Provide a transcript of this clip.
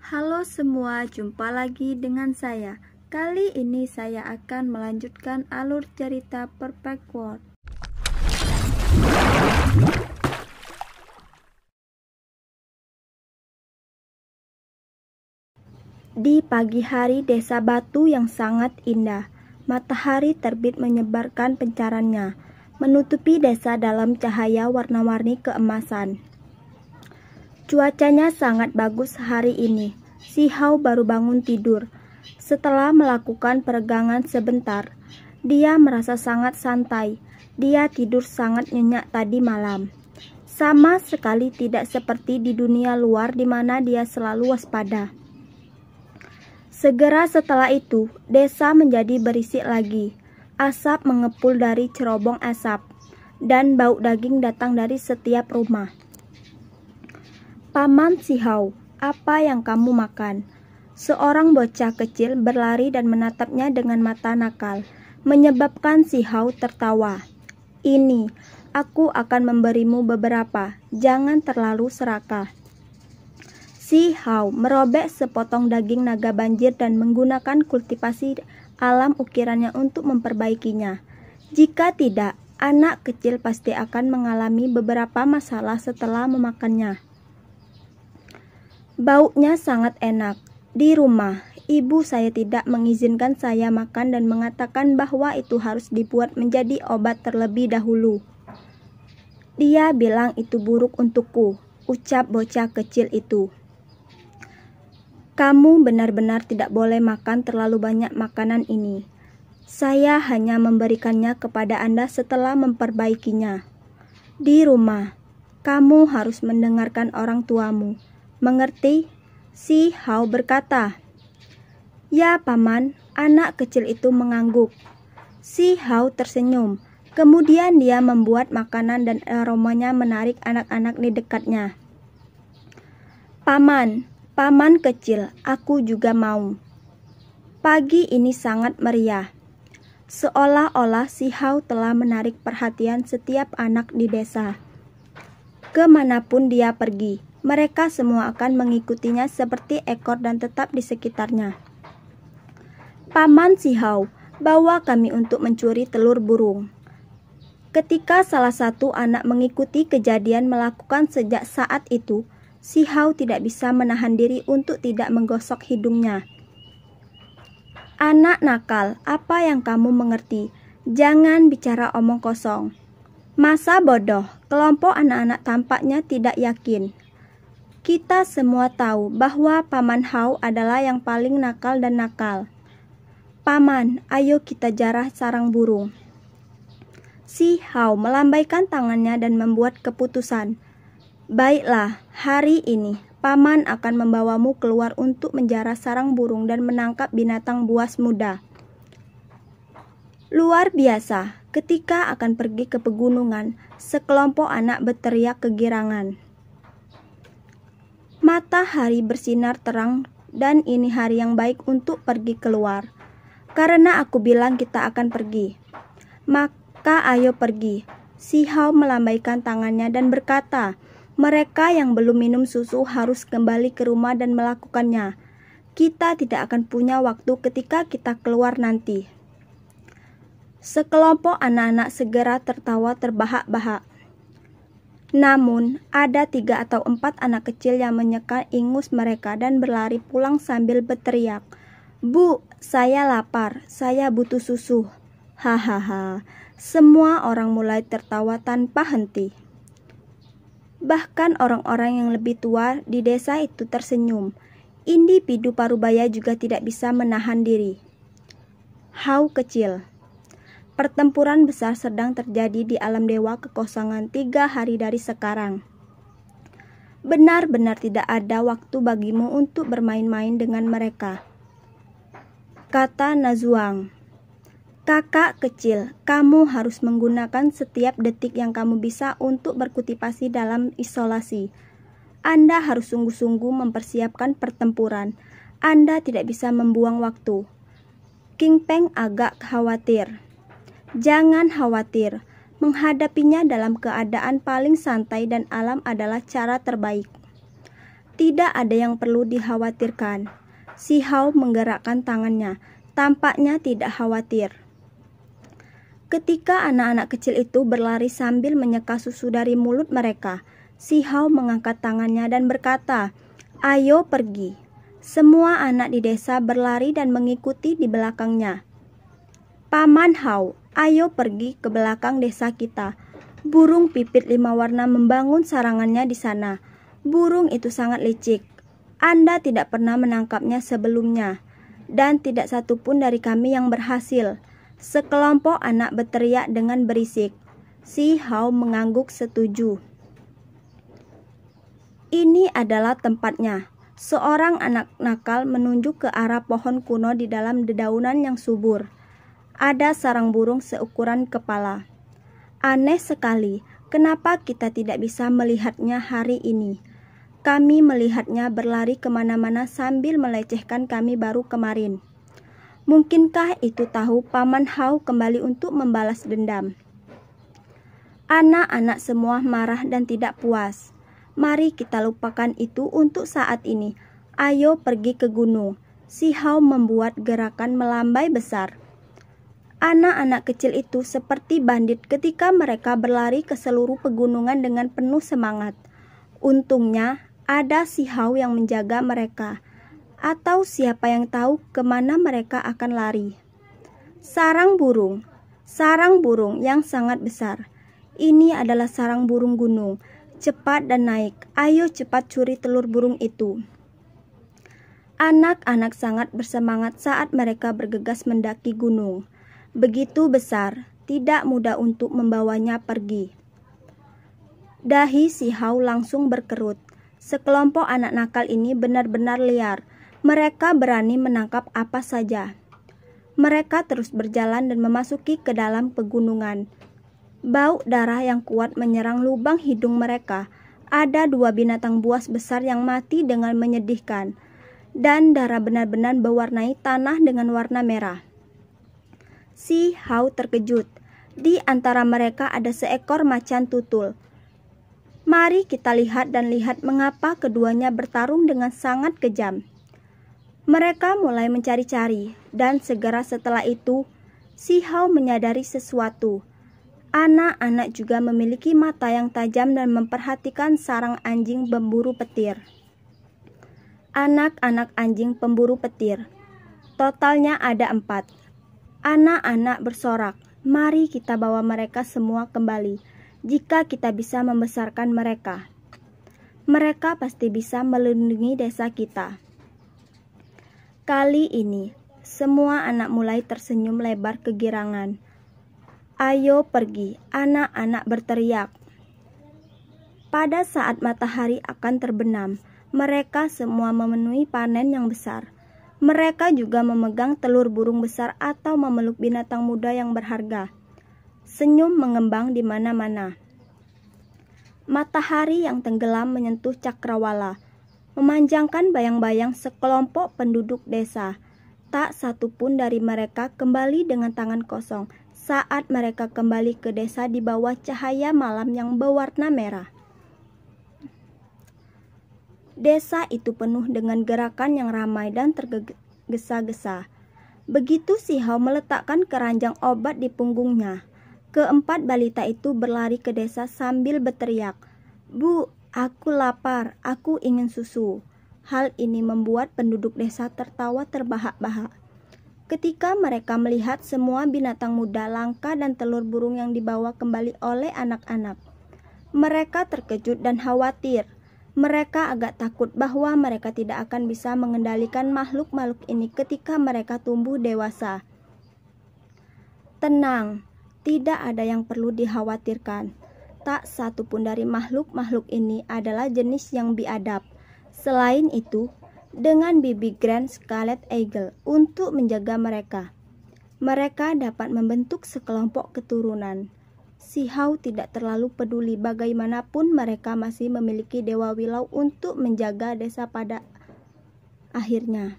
Halo semua, jumpa lagi dengan saya. Kali ini saya akan melanjutkan alur cerita Perfect World. Di pagi hari desa Batu yang sangat indah, matahari terbit menyebarkan pancarannya, menutupi desa dalam cahaya warna-warni keemasan. Cuacanya sangat bagus hari ini. Si Hao baru bangun tidur. Setelah melakukan peregangan sebentar, dia merasa sangat santai. Dia tidur sangat nyenyak tadi malam. Sama sekali tidak seperti di dunia luar di mana dia selalu waspada. Segera setelah itu, desa menjadi berisik lagi. Asap mengepul dari cerobong asap, dan bau daging datang dari setiap rumah. Paman Si Hao, apa yang kamu makan? Seorang bocah kecil berlari dan menatapnya dengan mata nakal, menyebabkan Si Hao tertawa. Ini, aku akan memberimu beberapa, jangan terlalu serakah. Si Hao merobek sepotong daging naga banjir dan menggunakan kultivasi alam ukirannya untuk memperbaikinya. Jika tidak, anak kecil pasti akan mengalami beberapa masalah setelah memakannya. Baunya sangat enak. Di rumah, ibu saya tidak mengizinkan saya makan dan mengatakan bahwa itu harus dibuat menjadi obat terlebih dahulu. Dia bilang itu buruk untukku, ucap bocah kecil itu. Kamu benar-benar tidak boleh makan terlalu banyak makanan ini. Saya hanya memberikannya kepada Anda setelah memperbaikinya. Di rumah, kamu harus mendengarkan orang tuamu. Mengerti? Si Hao berkata. Ya, Paman, anak kecil itu mengangguk. Si Hao tersenyum. Kemudian dia membuat makanan dan aromanya menarik anak-anak di dekatnya. Paman kecil, aku juga mau. Pagi ini sangat meriah. Seolah-olah Si Hao telah menarik perhatian setiap anak di desa. Kemanapun dia pergi, mereka semua akan mengikutinya seperti ekor dan tetap di sekitarnya. Paman Si Hao, bawa kami untuk mencuri telur burung. Ketika salah satu anak mengikuti kejadian melakukan sejak saat itu, Si Hao tidak bisa menahan diri untuk tidak menggosok hidungnya. Anak nakal, apa yang kamu mengerti? Jangan bicara omong kosong. Masa bodoh, kelompok anak-anak tampaknya tidak yakin. Kita semua tahu bahwa Paman Hao adalah yang paling nakal dan nakal. Paman, ayo kita jarah sarang burung. Si Hao melambaikan tangannya dan membuat keputusan. Baiklah, hari ini Paman akan membawamu keluar untuk menjarah sarang burung dan menangkap binatang buas muda. Luar biasa, ketika akan pergi ke pegunungan, sekelompok anak berteriak kegirangan. Matahari bersinar terang dan ini hari yang baik untuk pergi keluar. Karena aku bilang kita akan pergi. Maka ayo pergi. Si Hao melambaikan tangannya dan berkata, mereka yang belum minum susu harus kembali ke rumah dan melakukannya. Kita tidak akan punya waktu ketika kita keluar nanti. Sekelompok anak-anak segera tertawa terbahak-bahak. Namun, ada 3 atau 4 anak kecil yang menyeka ingus mereka dan berlari pulang sambil berteriak, Bu, saya lapar, saya butuh susu. Hahaha, semua orang mulai tertawa tanpa henti. Bahkan orang-orang yang lebih tua di desa itu tersenyum. Individu parubaya juga tidak bisa menahan diri. Hao kecil. Pertempuran besar sedang terjadi di alam dewa kekosongan 3 hari dari sekarang. Benar-benar tidak ada waktu bagimu untuk bermain-main dengan mereka, kata Nazuang. Kakak kecil, kamu harus menggunakan setiap detik yang kamu bisa untuk berkultivasi dalam isolasi. Anda harus sungguh-sungguh mempersiapkan pertempuran. Anda tidak bisa membuang waktu. King Peng agak khawatir. Jangan khawatir, menghadapinya dalam keadaan paling santai dan alam adalah cara terbaik. Tidak ada yang perlu dikhawatirkan. Si Hao menggerakkan tangannya, tampaknya tidak khawatir. Ketika anak-anak kecil itu berlari sambil menyeka susu dari mulut mereka, si Hao mengangkat tangannya dan berkata, "Ayo pergi." Semua anak di desa berlari dan mengikuti di belakangnya. "Paman Hao, ayo pergi ke belakang desa kita." Burung pipit 5 warna membangun sarangannya di sana. Burung itu sangat licik. Anda tidak pernah menangkapnya sebelumnya, dan tidak satupun dari kami yang berhasil. Sekelompok anak berteriak dengan berisik. Si Hao mengangguk setuju. "Ini adalah tempatnya." Seorang anak nakal menunjuk ke arah pohon kuno di dalam dedaunan yang subur. Ada sarang burung seukuran kepala. "Aneh sekali, kenapa kita tidak bisa melihatnya hari ini? Kami melihatnya berlari kemana-mana sambil melecehkan kami baru kemarin." Mungkinkah itu tahu Paman Hao kembali untuk membalas dendam? Anak-anak semua marah dan tidak puas. "Mari kita lupakan itu untuk saat ini. Ayo pergi ke gunung." Si Hao membuat gerakan melambai besar. Anak-anak kecil itu seperti bandit ketika mereka berlari ke seluruh pegunungan dengan penuh semangat. Untungnya ada si Hao yang menjaga mereka. Atau siapa yang tahu kemana mereka akan lari. Sarang burung yang sangat besar. Ini adalah sarang burung gunung. Cepat dan naik. Ayo cepat curi telur burung itu. Anak-anak sangat bersemangat saat mereka bergegas mendaki gunung. Begitu besar, tidak mudah untuk membawanya pergi. Dahi si Hao langsung berkerut. Sekelompok anak nakal ini benar-benar liar. Mereka berani menangkap apa saja. Mereka terus berjalan dan memasuki ke dalam pegunungan. Bau darah yang kuat menyerang lubang hidung mereka. Ada 2 binatang buas besar yang mati dengan menyedihkan. Dan darah benar-benar mewarnai tanah dengan warna merah. Si Hao terkejut. Di antara mereka ada seekor macan tutul. Mari kita lihat mengapa keduanya bertarung dengan sangat kejam. Mereka mulai mencari-cari, dan segera setelah itu, si Hao menyadari sesuatu. Anak-anak juga memiliki mata yang tajam dan memperhatikan sarang anjing pemburu petir. Anak-anak anjing pemburu petir. Totalnya ada 4. Anak-anak bersorak, "Mari kita bawa mereka semua kembali. Jika kita bisa membesarkan mereka, mereka pasti bisa melindungi desa kita." Kali ini, semua anak mulai tersenyum lebar kegirangan. "Ayo pergi," anak-anak berteriak. Pada saat matahari akan terbenam, mereka semua memenuhi panen yang besar. Mereka juga memegang telur burung besar atau memeluk binatang muda yang berharga. Senyum mengembang di mana-mana. Matahari yang tenggelam menyentuh cakrawala, memanjangkan bayang-bayang sekelompok penduduk desa. Tak satu pun dari mereka kembali dengan tangan kosong saat mereka kembali ke desa di bawah cahaya malam yang berwarna merah. Desa itu penuh dengan gerakan yang ramai dan tergesa-gesa. Begitu si Hao meletakkan keranjang obat di punggungnya, keempat balita itu berlari ke desa sambil berteriak, "Bu, aku lapar, aku ingin susu." Hal ini membuat penduduk desa tertawa terbahak-bahak. Ketika mereka melihat semua binatang muda langka dan telur burung yang dibawa kembali oleh anak-anak, mereka terkejut dan khawatir. Mereka agak takut bahwa mereka tidak akan bisa mengendalikan makhluk-makhluk ini ketika mereka tumbuh dewasa. Tenang, tidak ada yang perlu dikhawatirkan. Tak satu pun dari makhluk-makhluk ini adalah jenis yang biadab. Selain itu, dengan bibi Grand Scarlet Eagle untuk menjaga mereka, mereka dapat membentuk sekelompok keturunan. Si Hao tidak terlalu peduli bagaimanapun mereka masih memiliki Dewa Willow untuk menjaga desa pada akhirnya.